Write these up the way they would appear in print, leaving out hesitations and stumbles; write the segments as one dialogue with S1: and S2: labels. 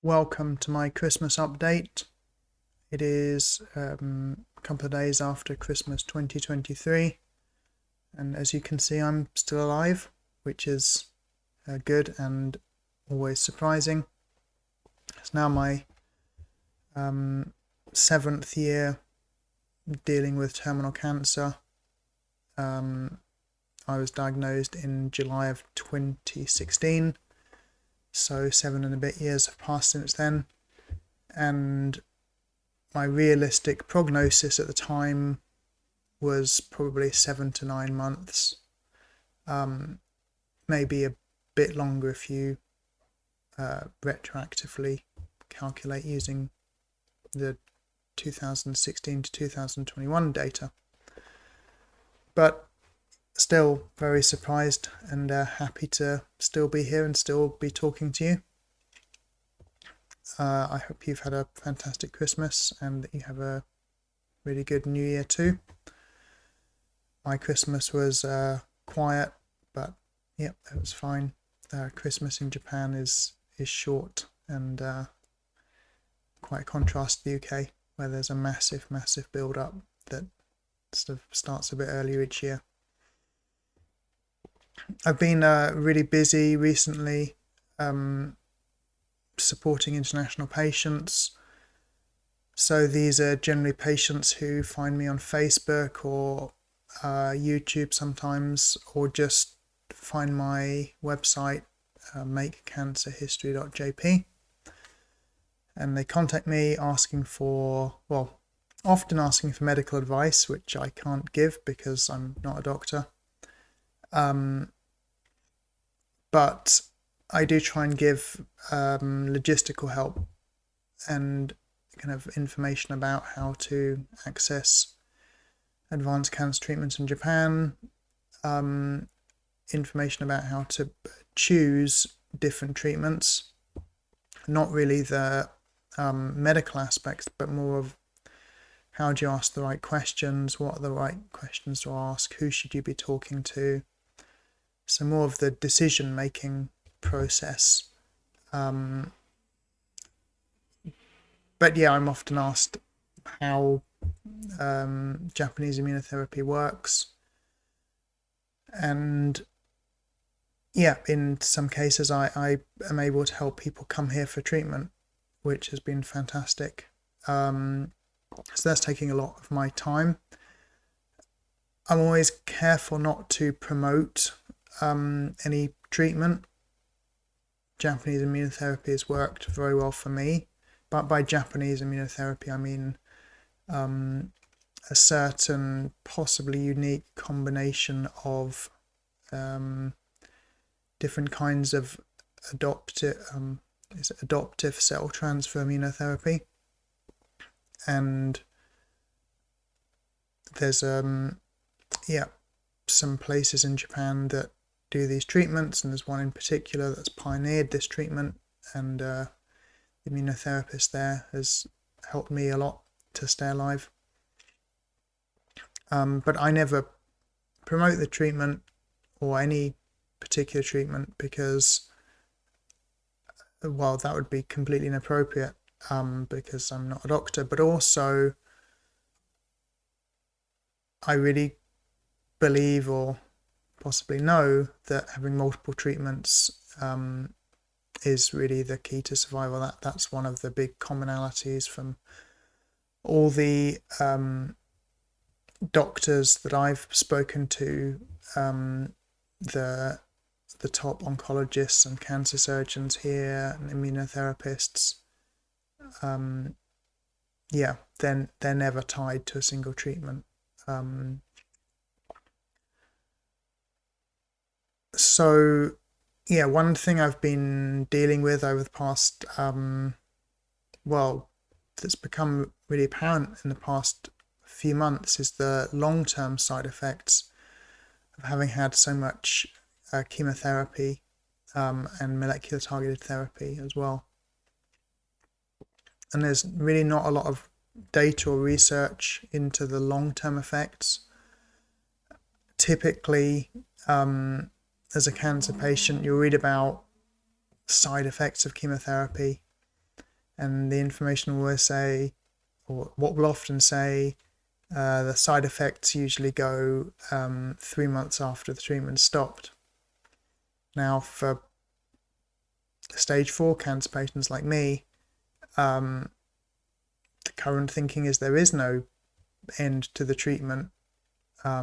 S1: Welcome to my Christmas update. It is a couple of days after Christmas 2023, and as you can see, I'm still alive, which is good and always surprising. It's now my 7th year dealing with terminal cancer. I was diagnosed in July of 2016. So 7 and a bit years have passed since then, and my realistic prognosis at the time was probably 7 to 9 months, maybe a bit longer if you retroactively calculate using the 2016 to 2021 data. But still very surprised and happy to still be here and still be talking to you. I hope you've had a fantastic Christmas and that you have a really good New Year too. My Christmas was quiet, but yep, it was fine. Christmas in Japan is short and quite a contrast to the UK, where there's a massive build-up that sort of starts a bit earlier each year. I've been really busy recently supporting international patients. So these are generally patients who find me on Facebook or YouTube sometimes, or just find my website, makecancerhistory.jp, and they contact me asking for, often asking for medical advice, which I can't give because I'm not a doctor. But I do try and give logistical help and kind of information about how to access advanced cancer treatments in Japan, information about how to choose different treatments, not really the medical aspects, but more of how do you ask the right questions, what are the right questions to ask, who should you be talking to. So more of the decision-making process. But yeah, I'm often asked how Japanese immunotherapy works. And yeah, in some cases I am able to help people come here for treatment, which has been fantastic. So that's taking a lot of my time. I'm always careful not to promote any treatment. Japanese immunotherapy has worked very well for me, but by Japanese immunotherapy I mean a certain possibly unique combination of different kinds of adoptive cell transfer immunotherapy, and there's some places in Japan that do these treatments, and there's one in particular that's pioneered this treatment, and the immunotherapist there has helped me a lot to stay alive. But I never promote the treatment or any particular treatment because, well, that would be completely inappropriate because I'm not a doctor, but also I really believe or possibly know that having multiple treatments is really the key to survival. That's one of the big commonalities from all the doctors that I've spoken to, the top oncologists and cancer surgeons here and immunotherapists. They're never tied to a single treatment. So yeah, one thing I've been dealing with over the past, that's become really apparent in the past few months is the long-term side effects of having had so much chemotherapy and molecular targeted therapy as well. And there's really not a lot of data or research into the long-term effects. Typically, as a cancer patient, you'll read about side effects of chemotherapy, and the information will always say, or what will often say, the side effects usually go 3 months after the treatment stopped. Now, for stage 4 cancer patients like me, the current thinking is there is no end to the treatment. I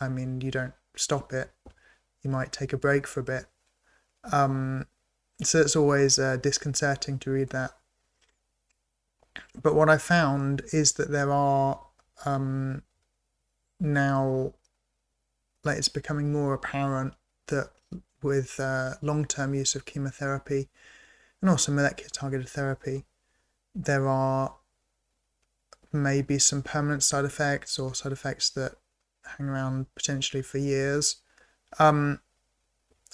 S1: mean, you don't stop it. You might take a break for a bit. So it's always disconcerting to read that. But what I found is that there are now, like, it's becoming more apparent that with long-term use of chemotherapy and also molecular targeted therapy, there are maybe some permanent side effects or side effects that hang around potentially for years. I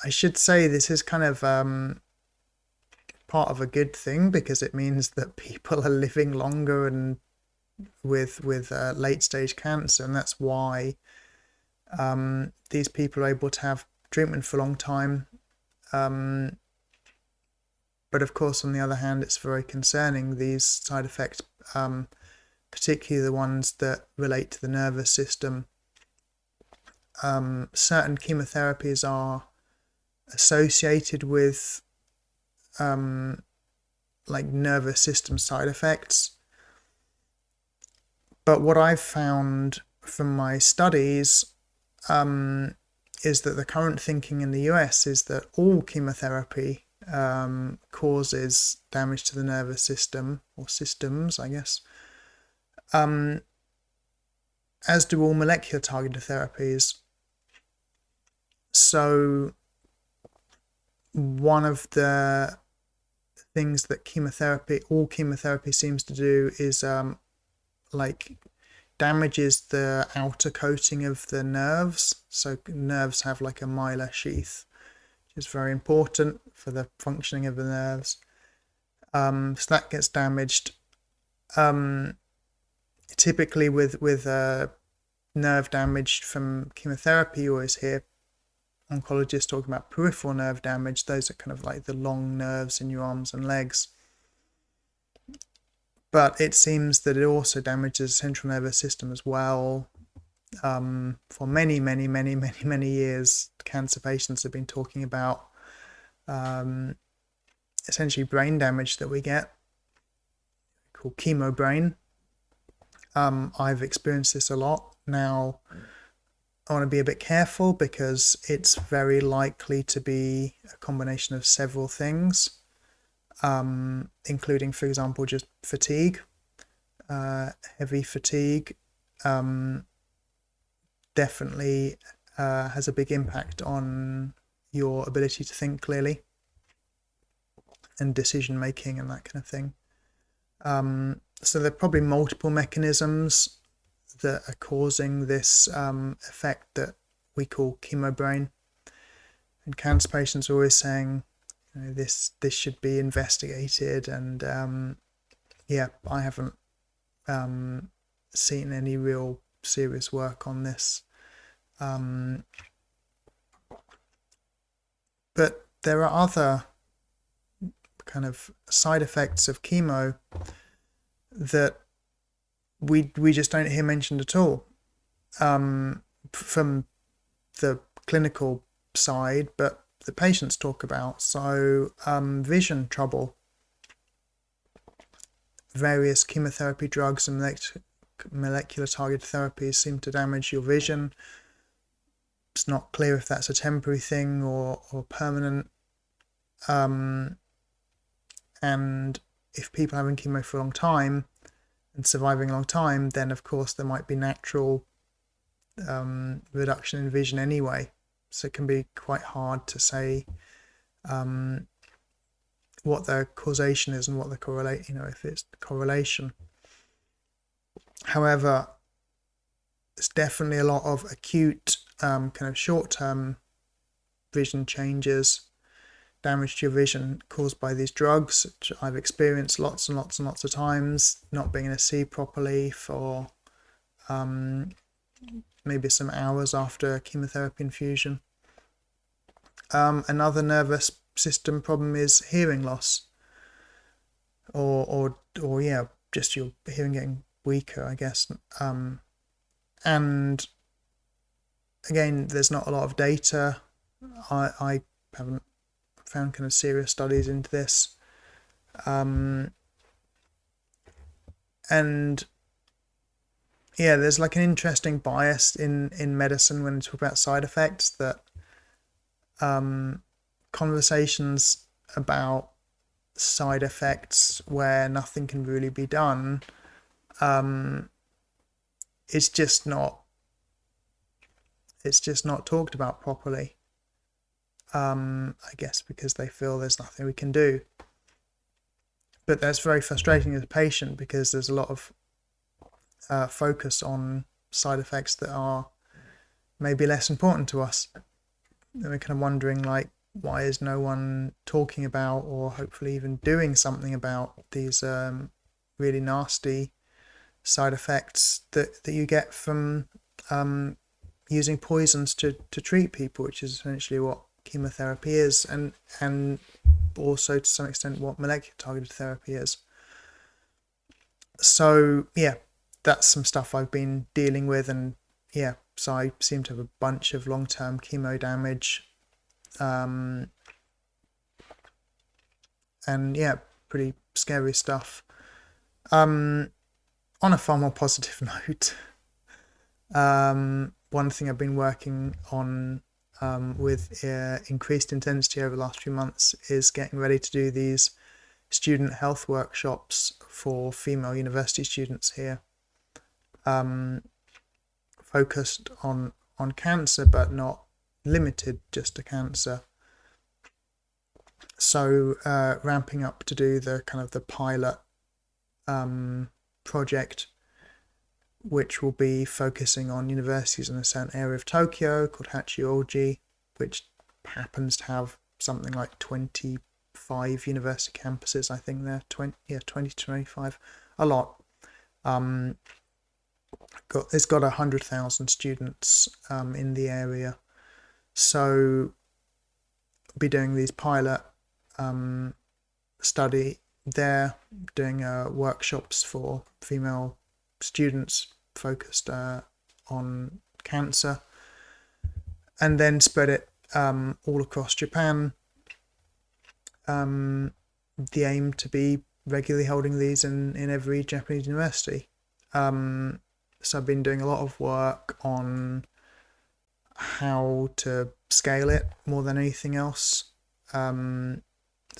S1: should say this is kind of part of a good thing, because it means that people are living longer and with late stage cancer, and that's why these people are able to have treatment for a long time. But of course, on the other hand, it's very concerning, these side effects, particularly the ones that relate to the nervous system. Certain chemotherapies are associated with like nervous system side effects. But what I've found from my studies is that the current thinking in the US is that all chemotherapy causes damage to the nervous system, or systems, I guess, as do all molecular targeted therapies. So one of the things that all chemotherapy seems to do is like damages the outer coating of the nerves. So nerves have like a myelin sheath, which is very important for the functioning of the nerves. So that gets damaged. Typically with nerve damage from chemotherapy, you always hear oncologists talking about peripheral nerve damage. Those are kind of like the long nerves in your arms and legs. But it seems that it also damages the central nervous system as well. For many years, cancer patients have been talking about essentially brain damage that we get, called chemo brain. I've experienced this a lot. Now, I want to be a bit careful, because it's very likely to be a combination of several things, including, for example, just fatigue. Heavy fatigue definitely has a big impact on your ability to think clearly and decision making and that kind of thing. So there are probably multiple mechanisms that are causing this effect that we call chemo brain. And cancer patients are always saying, this should be investigated, and yeah, I haven't seen any real serious work on this. But there are other kind of side effects of chemo that we just don't hear mentioned at all from the clinical side, but the patients talk about. So vision trouble. Various chemotherapy drugs and molecular targeted therapies seem to damage your vision. It's not clear if that's a temporary thing or permanent. And if people are having chemo for a long time and surviving a long time, then of course there might be natural reduction in vision anyway. So it can be quite hard to say what the causation is and what the if it's correlation. However, there's definitely a lot of acute kind of short-term vision changes, damage to your vision caused by these drugs, which I've experienced lots and lots and lots of times, not being able to see properly for maybe some hours after chemotherapy infusion. Another nervous system problem is hearing loss, or yeah, just your hearing getting weaker, I guess. And again, there's not a lot of data. I haven't found kind of serious studies into this. And yeah, there's like an interesting bias in medicine when you talk about side effects, that conversations about side effects where nothing can really be done, it's just not talked about properly. I guess because they feel there's nothing we can do. But that's very frustrating as a patient, because there's a lot of focus on side effects that are maybe less important to us. And we're kind of wondering, like, why is no one talking about, or hopefully even doing something about, these really nasty side effects that you get from using poisons to treat people, which is essentially what chemotherapy is, and also to some extent what molecular targeted therapy is. So yeah, that's some stuff I've been dealing with, and yeah, so I seem to have a bunch of long-term chemo damage, and yeah, pretty scary stuff. On a far more positive note, one thing I've been working on with increased intensity over the last few months is getting ready to do these student health workshops for female university students here, focused on cancer, but not limited just to cancer. So ramping up to do the kind of the pilot project, which will be focusing on universities in a certain area of Tokyo called Hachioji, which happens to have something like 25 university campuses. I think they're 20 to 25, a lot. It's got 100,000 students in the area, so be doing these pilot study there, doing workshops for female students focused on cancer, and then spread it all across Japan. The aim to be regularly holding these in every Japanese university. So I've been doing a lot of work on how to scale it more than anything else. So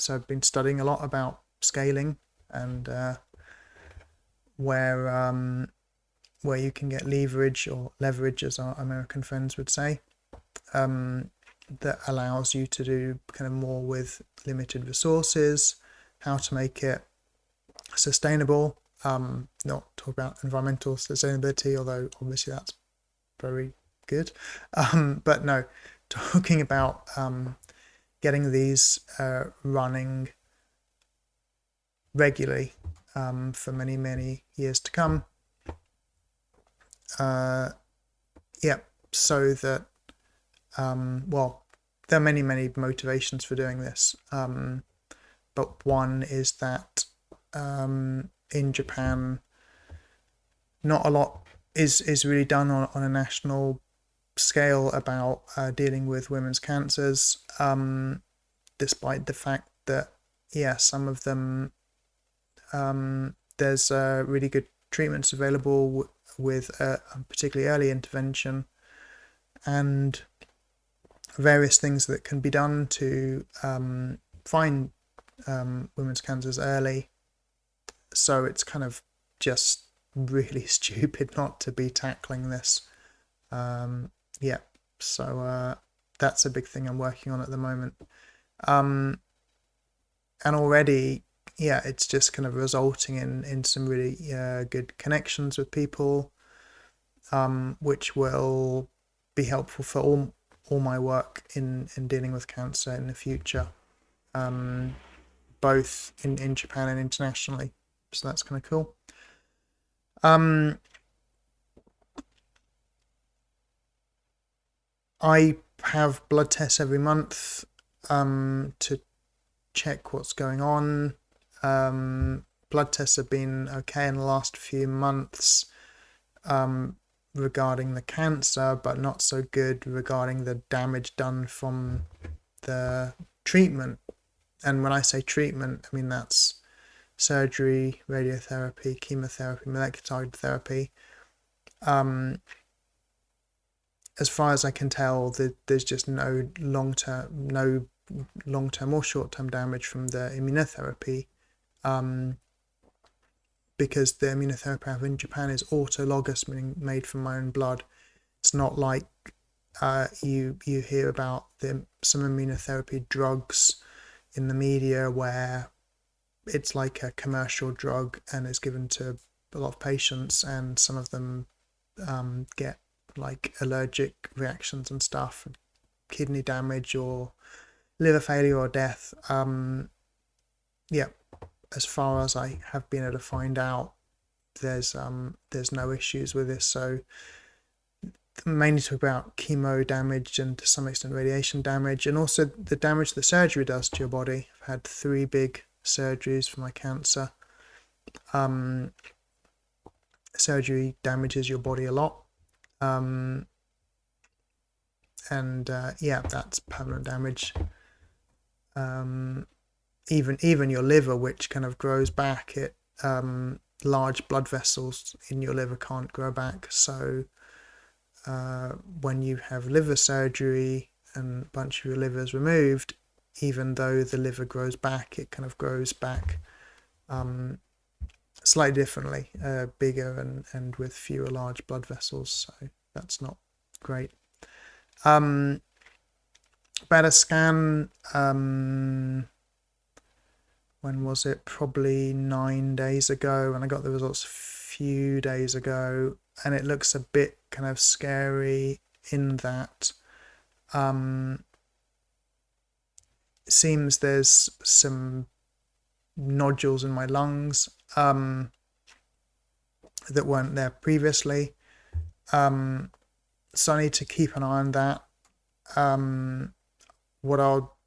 S1: I've been studying a lot about scaling, and where you can get leverage, or leverage as our American friends would say, that allows you to do kind of more with limited resources, how to make it sustainable, not talk about environmental sustainability, although obviously that's very good, but no, talking about getting these running regularly for many years to come. So that well, there are many motivations for doing this, but one is that in Japan, not a lot is really done on a national scale about dealing with women's cancers, despite the fact that some of them, there's really good treatments available with particularly early intervention, and various things that can be done to find women's cancers early. So it's kind of just really stupid not to be tackling this. So that's a big thing I'm working on at the moment. And already, it's just kind of resulting in some really good connections with people, which will be helpful for all my work in dealing with cancer in the future, both in Japan and internationally. So that's kind of cool. I have blood tests every month to check what's going on. Blood tests have been okay in the last few months regarding the cancer, but not so good regarding the damage done from the treatment. And when I say treatment, I mean that's surgery, radiotherapy, chemotherapy, molecular targeted therapy. As far as I can tell, there's just no long-term or short-term damage from the immunotherapy, because the immunotherapy I have in Japan is autologous, meaning made from my own blood. It's not like you hear about some immunotherapy drugs in the media where it's like a commercial drug and is given to a lot of patients, and some of them get like allergic reactions and stuff, kidney damage or liver failure or death. As far as I have been able to find out, there's no issues with this. So mainly talk about chemo damage and to some extent radiation damage, and also the damage the surgery does to your body. I've had 3 big surgeries for my cancer. Surgery damages your body a lot. That's permanent damage. Even your liver, which kind of grows back, large blood vessels in your liver can't grow back. So when you have liver surgery and a bunch of your liver is removed, even though the liver grows back, it kind of grows back slightly differently, bigger and with fewer large blood vessels. So that's not great. About a scan, when was it? Probably 9 days ago, and I got the results a few days ago, and it looks a bit kind of scary in that it seems there's some nodules in my lungs that weren't there previously. So I need to keep an eye on that. What I'll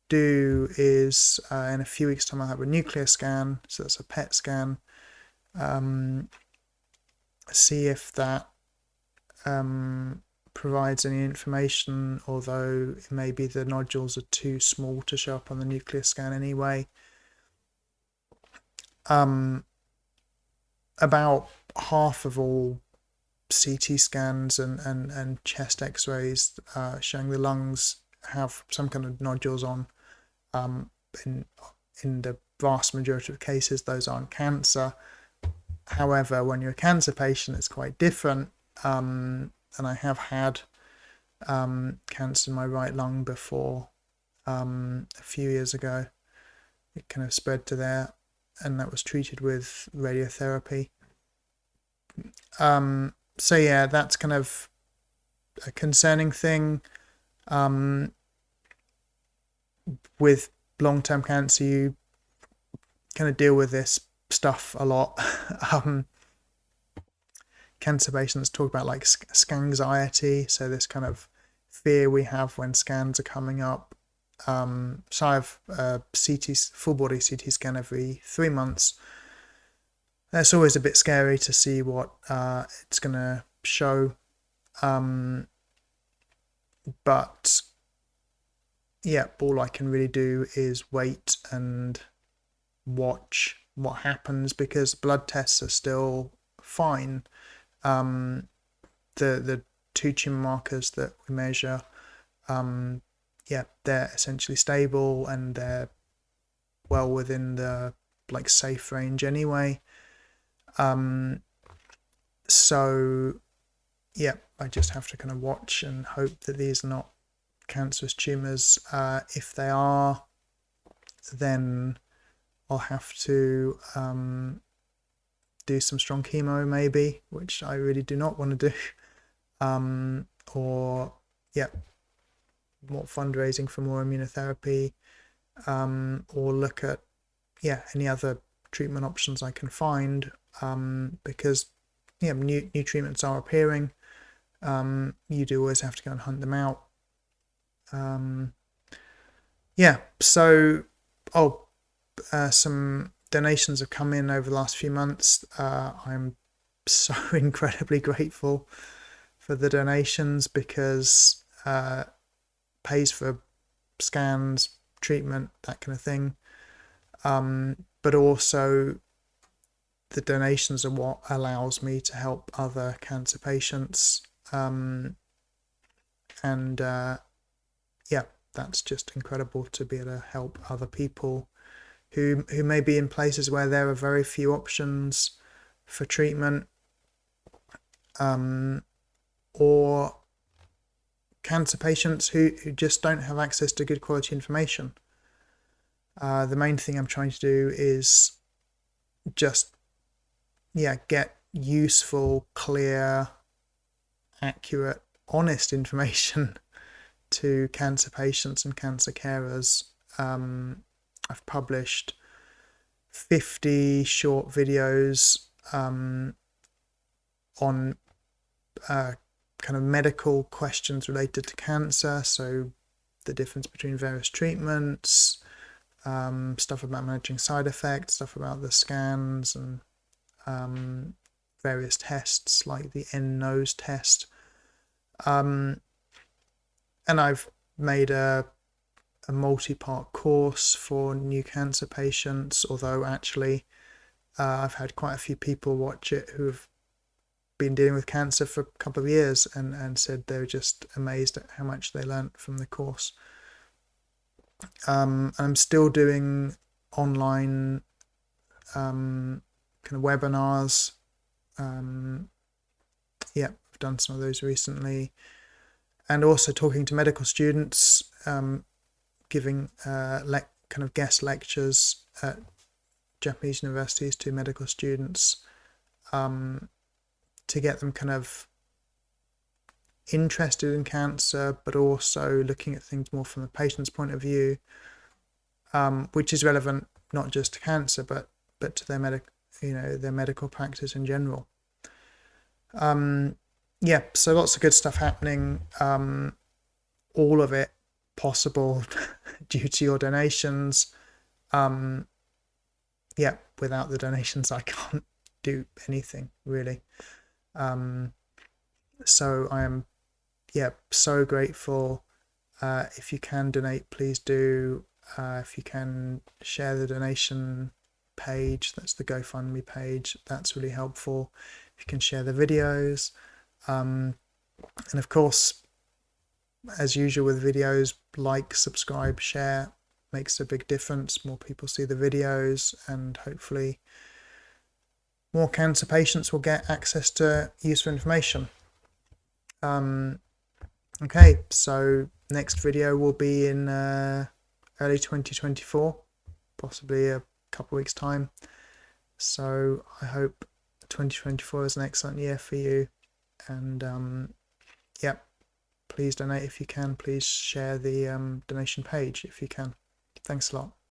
S1: do is in a few weeks' time I'll have a nuclear scan, so that's a PET scan. See if that provides any information, although maybe the nodules are too small to show up on the nuclear scan anyway. About half of all CT scans and chest x-rays showing the lungs have some kind of nodules on. In the vast majority of cases, those aren't cancer. However, when you're a cancer patient, it's quite different. And I have had cancer in my right lung before, a few years ago. It kind of spread to there, and that was treated with radiotherapy. So yeah, that's kind of a concerning thing. With long-term cancer, you kind of deal with this stuff a lot. Cancer patients talk about like SCanxiety, so this kind of fear we have when scans are coming up. So I have a full body CT scan every 3 months. That's always a bit scary to see what it's going to show. But yeah, all I can really do is wait and watch what happens, because blood tests are still fine. The 2 tumor markers that we measure, they're essentially stable and they're well within the like safe range anyway. So yeah, I just have to kind of watch and hope that these are not cancerous tumors. If they are, then I'll have to do some strong chemo maybe, which I really do not want to do. Or more fundraising for more immunotherapy, or look at any other treatment options I can find, because new treatments are appearing. You do always have to go and hunt them out. So some donations have come in over the last few months. I'm so incredibly grateful for the donations, because pays for scans, treatment, that kind of thing. But also the donations are what allows me to help other cancer patients. And yeah, that's just incredible to be able to help other people who may be in places where there are very few options for treatment, or cancer patients who just don't have access to good quality information. The main thing I'm trying to do is just get useful, clear, accurate, honest information to cancer patients and cancer carers. I've published 50 short videos on kind of medical questions related to cancer, so the difference between various treatments, stuff about managing side effects, stuff about the scans, and various tests like the N-nose test. And I've made a multi-part course for new cancer patients, although actually I've had quite a few people watch it who have been dealing with cancer for a couple of years and said they were just amazed at how much they learnt from the course. I'm still doing online kind of webinars. I've done some of those recently, and also talking to medical students, giving kind of guest lectures at Japanese universities to medical students, to get them kind of interested in cancer, but also looking at things more from the patient's point of view, which is relevant not just to cancer, but to their medical practice in general. So lots of good stuff happening. All of it possible due to your donations. Without the donations, I can't do anything really. So I am so grateful. If you can donate, please do. If you can share the donation page, that's the GoFundMe page, that's really helpful. If you can share the videos, and of course, as usual with videos, like, subscribe, share, makes a big difference. More people see the videos, and hopefully more cancer patients will get access to useful information. Okay, so next video will be in early 2024, possibly a couple of weeks time. So I hope 2024 is an excellent year for you, and please donate if you can. Please share the donation page if you can. Thanks a lot.